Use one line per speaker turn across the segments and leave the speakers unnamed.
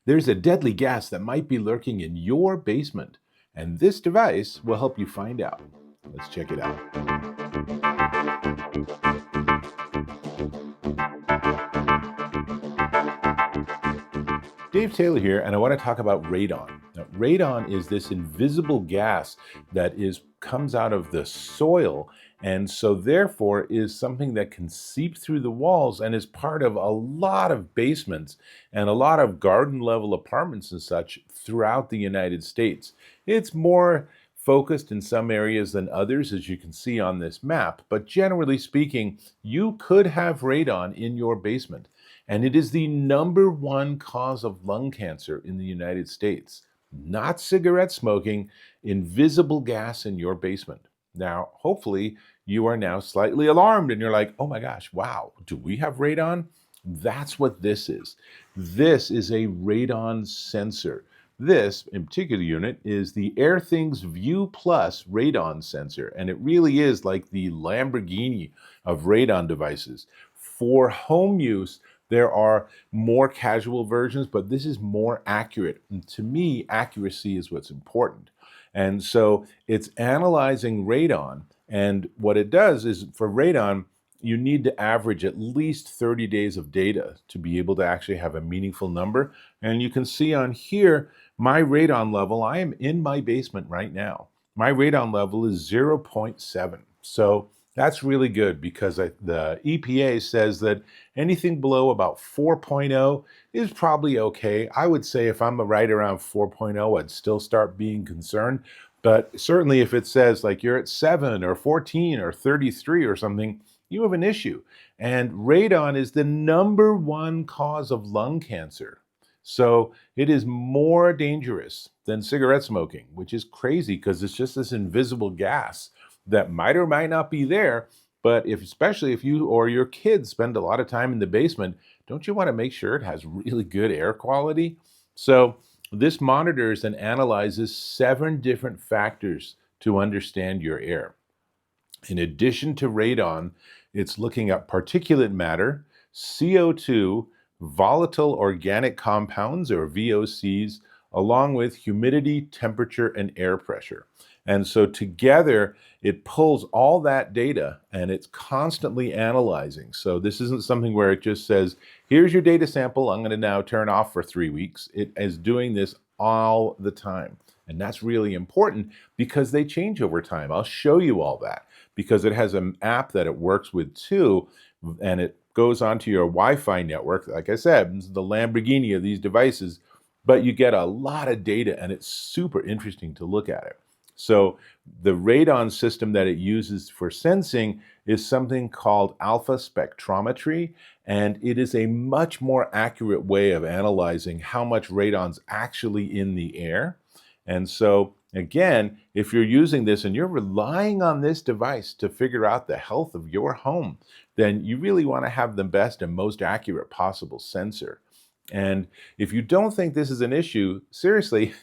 There's a deadly gas that might be lurking in your basement, and this device will help you find out. Let's check it out. Dave Taylor here, and I want to talk about radon. Now, radon is this invisible gas that comes out of the soil, and so therefore is something that can seep through the walls and is part of a lot of basements and a lot of garden level apartments and such throughout the United States. It's more focused in some areas than others, as you can see on this map, but generally speaking, you could have radon in your basement. And it is the #1 cause of lung cancer in the United States. Not cigarette smoking, invisible gas in your basement. Now, hopefully, you are now slightly alarmed and you're like, oh my gosh, wow, do we have radon? That's what this is. This is a radon sensor. This, in particular unit, is the Airthings View Plus radon sensor, and it really is like the Lamborghini of radon devices. For home use, there are more casual versions, but this is more accurate. And to me, accuracy is what's important. And so it's analyzing radon. And what it does is for radon, you need to average at least 30 days of data to be able to actually have a meaningful number. And you can see on here, my radon level, I am in my basement right now. My radon level is 0.7. So that's really good because the EPA says that anything below about 4.0 is probably okay. I would say if I'm right around 4.0, I'd still start being concerned. But certainly if it says like you're at 7 or 14 or 33 or something, you have an issue. And radon is the #1 cause of lung cancer. So it is more dangerous than cigarette smoking, which is crazy because it's just this invisible gas that might or might not be there. But especially if you or your kids spend a lot of time in the basement, don't you want to make sure it has really good air quality? So this monitors and analyzes 7 different factors to understand your air. In addition to radon, it's looking at particulate matter, CO2, volatile organic compounds or VOCs, along with humidity, temperature, and air pressure. And so together, it pulls all that data and it's constantly analyzing. So this isn't something where it just says, here's your data sample, I'm going to now turn off for 3 weeks. It is doing this all the time. And that's really important because they change over time. I'll show you all that because it has an app that it works with too, and it goes onto your Wi-Fi network. Like I said, it's the Lamborghini of these devices, but you get a lot of data and it's super interesting to look at it. So the radon system that it uses for sensing is something called alpha spectrometry, and it is a much more accurate way of analyzing how much radon's actually in the air. And so again, if you're using this and you're relying on this device to figure out the health of your home, then you really want to have the best and most accurate possible sensor. And if you don't think this is an issue, seriously,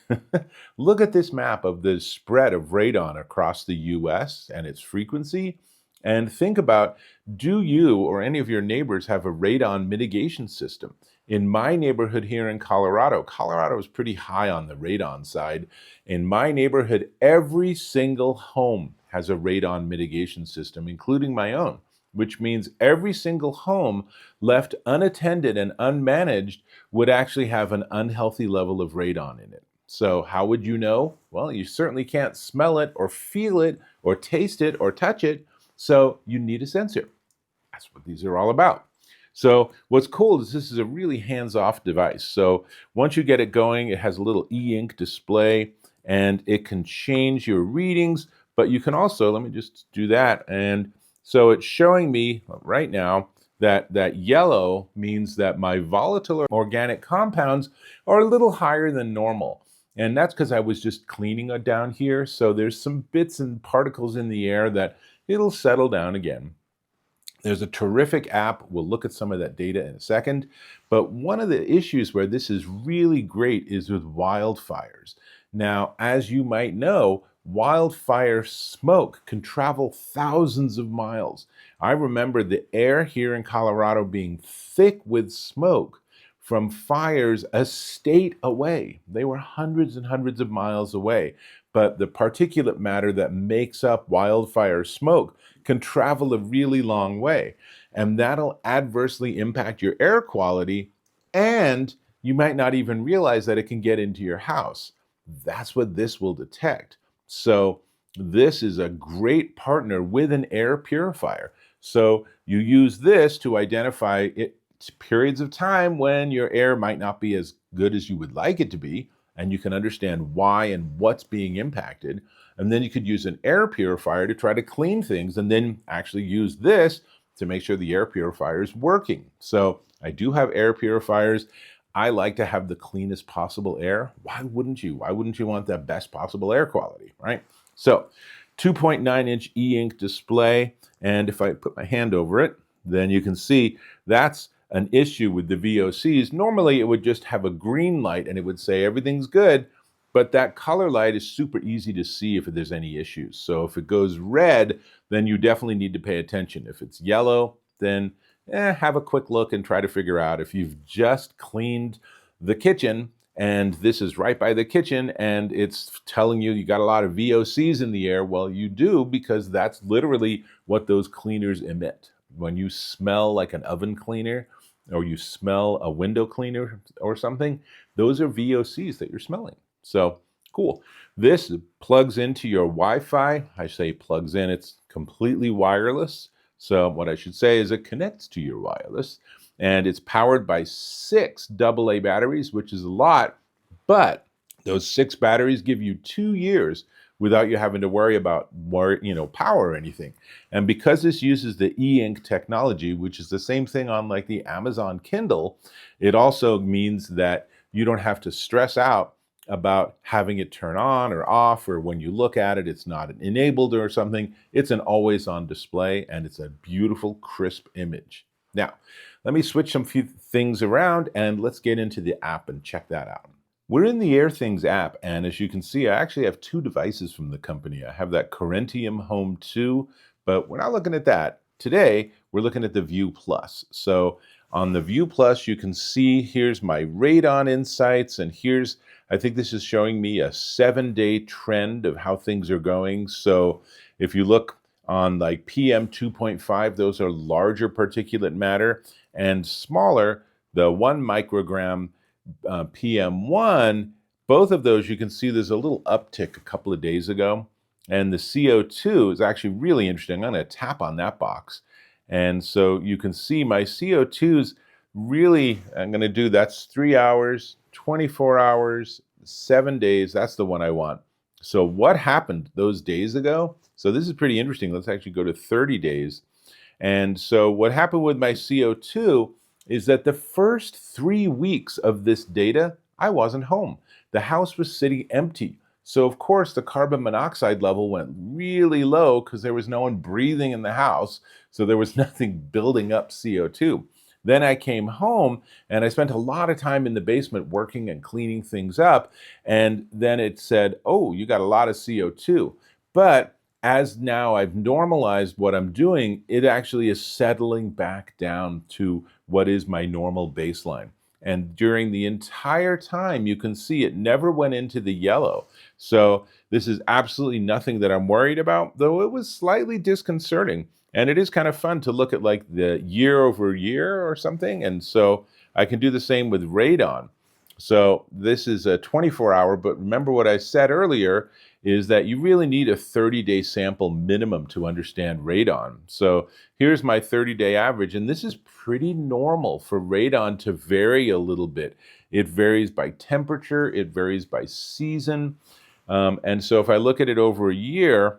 look at this map of the spread of radon across the US and its frequency, and think about, do you or any of your neighbors have a radon mitigation system? In my neighborhood here in Colorado, Colorado is pretty high on the radon side. In my neighborhood, every single home has a radon mitigation system, including my own, which means every single home left unattended and unmanaged would actually have an unhealthy level of radon in it. So how would you know? Well, you certainly can't smell it or feel it or taste it or touch it. So you need a sensor. That's what these are all about. So what's cool is this is a really hands-off device. So once you get it going, it has a little eInk display and it can change your readings, but you can also, let me just do that. And so it's showing me right now that yellow means that my volatile organic compounds are a little higher than normal. And that's because I was just cleaning it down here. So there's some bits and particles in the air that it'll settle down again. There's a terrific app. We'll look at some of that data in a second. But one of the issues where this is really great is with wildfires. Now, as you might know, wildfire smoke can travel thousands of miles. I remember the air here in Colorado being thick with smoke from fires a state away. They were hundreds and hundreds of miles away. But the particulate matter that makes up wildfire smoke can travel a really long way. And that'll adversely impact your air quality, and you might not even realize that it can get into your house. That's what this will detect. So this is a great partner with an air purifier. So you use this to identify periods of time when your air might not be as good as you would like it to be, and you can understand why and what's being impacted. And then you could use an air purifier to try to clean things, and then actually use this to make sure the air purifier is working. So I do have air purifiers. I like to have the cleanest possible air. Why wouldn't you? Why wouldn't you want the best possible air quality, right? So 2.9-inch e-ink display, and if I put my hand over it, then you can see that's an issue with the VOCs. Normally it would just have a green light and it would say everything's good, but that color light is super easy to see if there's any issues. So if it goes red, then you definitely need to pay attention. If it's yellow, then have a quick look and try to figure out if you've just cleaned the kitchen and this is right by the kitchen and it's telling you got a lot of VOCs in the air. Well, you do, because that's literally what those cleaners emit. When you smell like an oven cleaner or you smell a window cleaner or something, those are VOCs that you're smelling. So cool. This plugs into your Wi-Fi. I say plugs in, it's completely wireless. So what I should say is it connects to your wireless, and it's powered by 6 AA batteries, which is a lot, but those 6 batteries give you 2 years without you having to worry about more, power or anything. And because this uses the eInk technology, which is the same thing on like the Amazon Kindle, it also means that you don't have to stress out about having it turn on or off, or when you look at it, it's not enabled or something. It's an always on display, and it's a beautiful, crisp image. Now, let me switch some few things around and let's get into the app and check that out. We're in the Airthings app, and as you can see, I actually have 2 devices from the company. I have that Corentium Home 2, but we're not looking at that. Today, we're looking at the View Plus. So on the View Plus, you can see here's my Radon insights, and here's, I think this is showing me a 7-day trend of how things are going. So if you look on like PM 2.5, those are larger particulate matter, and smaller, the 1 microgram PM1, both of those you can see there's a little uptick a couple of days ago. And the CO2 is actually really interesting. I'm going to tap on that box. And so you can see my CO2's really, I'm going to do, that's 3 hours, 24 hours, 7 days. That's the one I want. So what happened those days ago? So this is pretty interesting. Let's actually go to 30 days. And so what happened with my CO2 is that the first 3 weeks of this data, I wasn't home. The house was sitting empty. So of course the carbon monoxide level went really low because there was no one breathing in the house. So there was nothing building up CO2. Then I came home and I spent a lot of time in the basement working and cleaning things up. And then it said, oh, you got a lot of CO2. But as now I've normalized what I'm doing, it actually is settling back down to what is my normal baseline. And during the entire time, you can see it never went into the yellow. So this is absolutely nothing that I'm worried about, though it was slightly disconcerting. And it is kind of fun to look at like the year over year or something. And so I can do the same with Radon. So this is a 24-hour, but remember what I said earlier is that you really need a 30-day sample minimum to understand radon. So here's my 30-day average, and this is pretty normal for radon to vary a little bit. It varies by temperature, it varies by season, and so if I look at it over a year,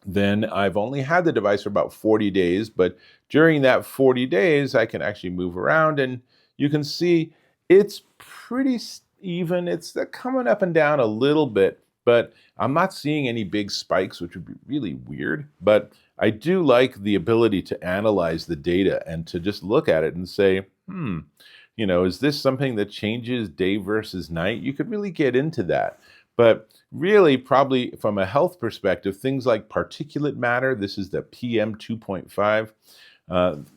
then I've only had the device for about 40 days, but during that 40 days, I can actually move around, and you can see it's pretty even. It's coming up and down a little bit, but I'm not seeing any big spikes, which would be really weird. But I do like the ability to analyze the data and to just look at it and say, is this something that changes day versus night? You could really get into that. But really, probably from a health perspective, things like particulate matter, this is the PM 2.5,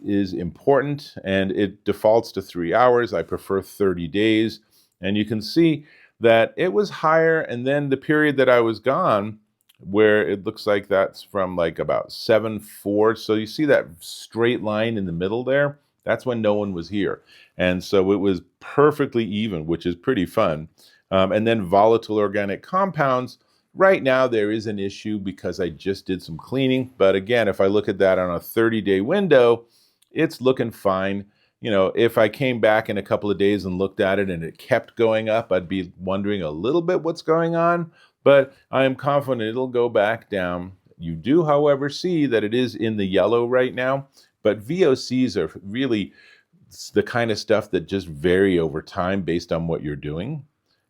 is important, and it defaults to 3 hours. I prefer 30 days. And you can see that it was higher, and then the period that I was gone, where it looks like that's from like about 7-4. So you see that straight line in the middle there? That's when no one was here. And so it was perfectly even, which is pretty fun. And then volatile organic compounds, right now there is an issue because I just did some cleaning. But again, if I look at that on a 30-day window, it's looking fine. You know, if I came back in a couple of days and looked at it and it kept going up, I'd be wondering a little bit what's going on, but I am confident it'll go back down. You do, however, see that it is in the yellow right now, but VOCs are really the kind of stuff that just vary over time based on what you're doing.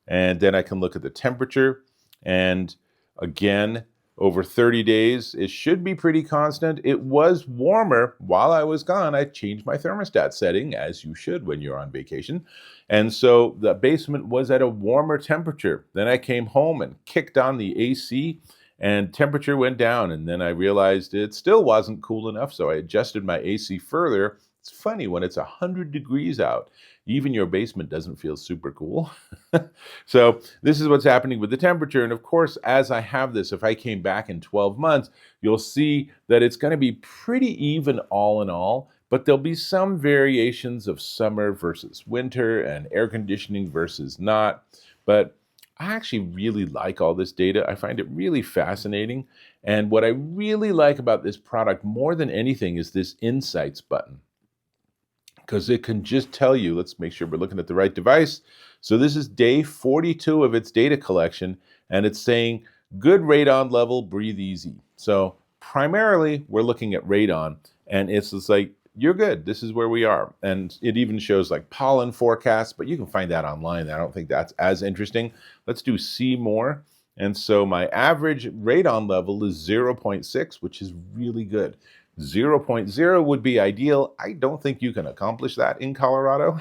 And then I can look at the temperature, and again, over 30 days, it should be pretty constant. It was warmer while I was gone. I changed my thermostat setting, as you should when you're on vacation. And so the basement was at a warmer temperature. Then I came home and kicked on the AC, and temperature went down. And then I realized it still wasn't cool enough, so I adjusted my AC further. It's funny, when it's 100 degrees out, even your basement doesn't feel super cool. So this is what's happening with the temperature. And of course, as I have this, if I came back in 12 months, you'll see that it's going to be pretty even all in all, but there'll be some variations of summer versus winter and air conditioning versus not. But I actually really like all this data. I find it really fascinating. And what I really like about this product more than anything is this Insights button, because it can just tell you, let's make sure we're looking at the right device. So this is day 42 of its data collection, and it's saying, good radon level, breathe easy. So primarily, we're looking at radon, and it's just like, you're good, this is where we are. And it even shows like pollen forecasts, but you can find that online. I don't think that's as interesting. Let's do see more. And so my average radon level is 0.6, which is really good. 0.0 would be ideal. I don't think you can accomplish that in Colorado.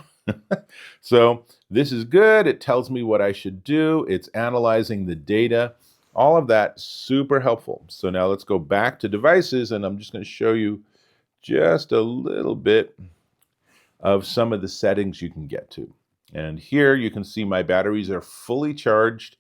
So this is good. It tells me what I should do. It's analyzing the data. All of that super helpful. So now let's go back to devices, and I'm just going to show you just a little bit of some of the settings you can get to. And here you can see my batteries are fully charged,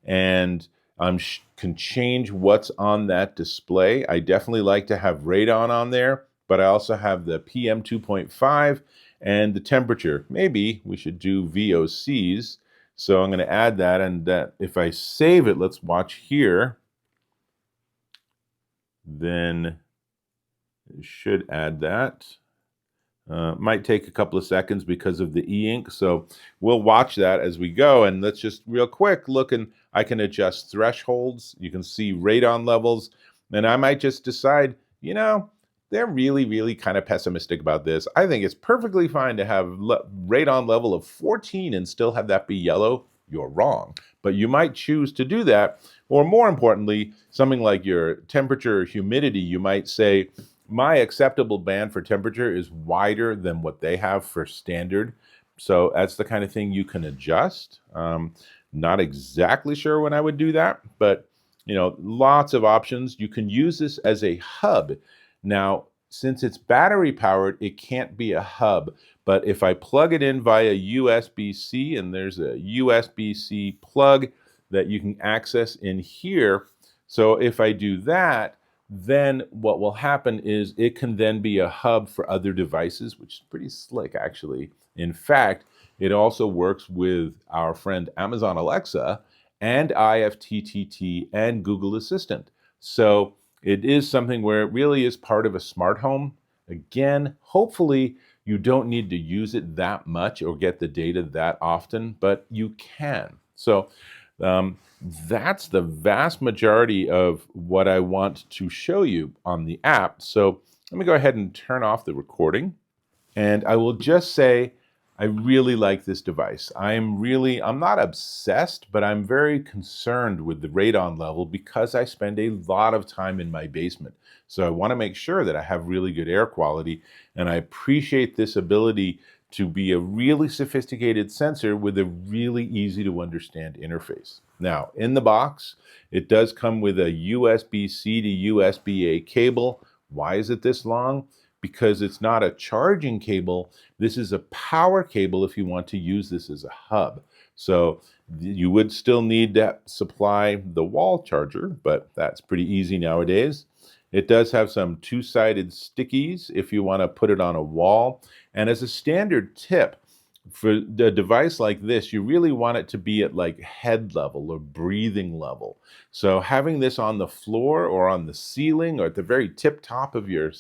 and I can change what's on that display. I definitely like to have radon on there, but I also have the PM 2.5 and the temperature. Maybe we should do VOCs. So I'm going to add that, and that if I save it, let's watch here, then it should add that. Might take a couple of seconds because of the eInk, so we'll watch that as we go. And let's just real quick look, and I can adjust thresholds. You can see radon levels, and I might just decide, you know, they're really kind of pessimistic about this. I think it's perfectly fine to have radon level of 14 and still have that be yellow. You're wrong, but you might choose to do that. Or more importantly, something like your temperature or humidity, you might say, my acceptable band for temperature is wider than what they have for standard. So that's the kind of thing you can adjust. Not exactly sure when I would do that, but you know, lots of options. You can use this as a hub. Now, since it's battery powered, it can't be a hub. But if I plug it in via USB-C, and there's a USB-C plug that you can access in here. So if I do that, then what will happen is it can then be a hub for other devices, which is pretty slick, actually. In fact, it also works with our friend Amazon Alexa and IFTTT and Google Assistant. So it is something where it really is part of a smart home. Again, hopefully you don't need to use it that much or get the data that often, but you can. So that's the vast majority of what I want to show you on the app. So let me go ahead and turn off the recording. And I will just say, I really like this device. I'm not obsessed, but I'm very concerned with the radon level because I spend a lot of time in my basement. So I want to make sure that I have really good air quality. And I appreciate this ability to be a really sophisticated sensor with a really easy to understand interface. Now, in the box, it does come with a USB-C to USB-A cable. Why is it this long? because it's not a charging cable. This is a power cable if you want to use this as a hub. So you would still need to supply the wall charger, but that's pretty easy nowadays. It does have some two-sided stickies if you want to put it on a wall. And as a standard tip, for a device like this, you really want it to be at like head level or breathing level. So having this on the floor or on the ceiling or at the very tip top of your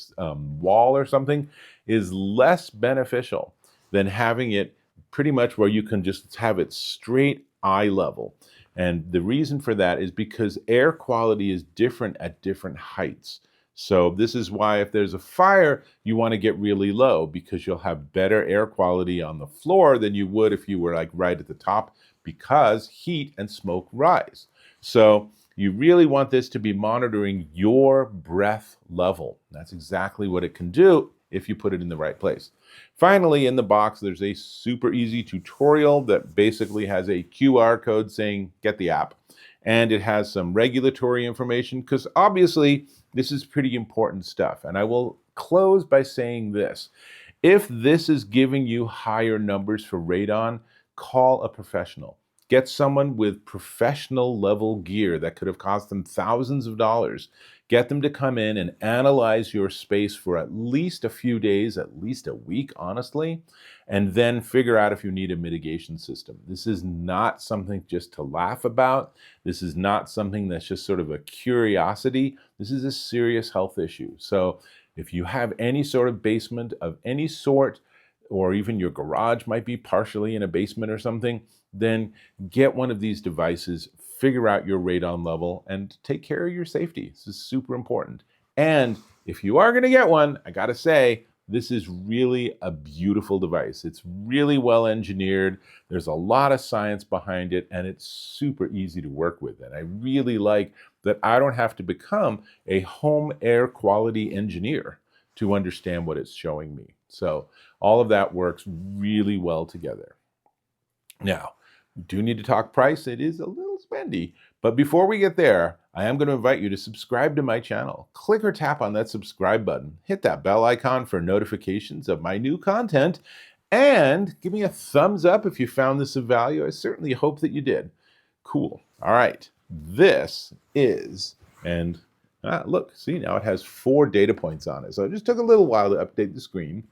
wall or something is less beneficial than having it pretty much where you can just have it straight eye level. And the reason for that is because air quality is different at different heights. So this is why if there's a fire, you want to get really low because you'll have better air quality on the floor than you would if you were like right at the top, because heat and smoke rise. So you really want this to be monitoring your breath level. That's exactly what it can do if you put it in the right place. Finally, in the box, there's a super easy tutorial that basically has a QR code saying, get the app. And it has some regulatory information because obviously this is pretty important stuff. And I will close by saying this. If this is giving you higher numbers for radon, call a professional. Get someone with professional level gear that could have cost them thousands of dollars. Get them to come in and analyze your space for at least a few days, at least a week, honestly, and then figure out if you need a mitigation system. This is not something just to laugh about. This is not something that's just sort of a curiosity. This is a serious health issue. So if you have any sort of basement of any sort, or even your garage might be partially in a basement or something, then get one of these devices, figure out your radon level, and take care of your safety. This is super important. And if you are going to get one, I got to say, this is really a beautiful device. It's really well engineered. There's a lot of science behind it, and it's super easy to work with. And I really like that I don't have to become a home air quality engineer to understand what it's showing me. So all of that works really well together. Now, we do need to talk price. It is a little spendy, but before we get there, I am going to invite you to subscribe to my channel. Click or tap on that subscribe button. Hit that bell icon for notifications of my new content, and give me a thumbs up if you found this of value. I certainly hope that you did. Cool. All right. This is, and look, see, now it has 4 data points on it. So it just took a little while to update the screen.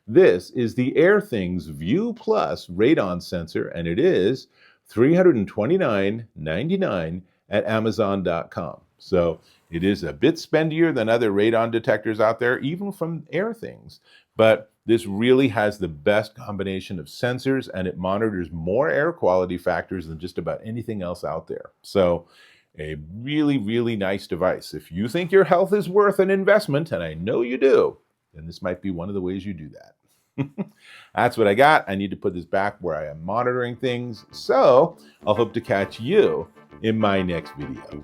This is the Airthings View Plus radon sensor, and it is $329.99 at Amazon.com. So it is a bit spendier than other radon detectors out there, even from Airthings. But this really has the best combination of sensors, and it monitors more air quality factors than just about anything else out there. So a really, really nice device. If you think your health is worth an investment, and I know you do, then this might be one of the ways you do that. That's what I got. I need to put this back where I am monitoring things. So I'll hope to catch you in my next video.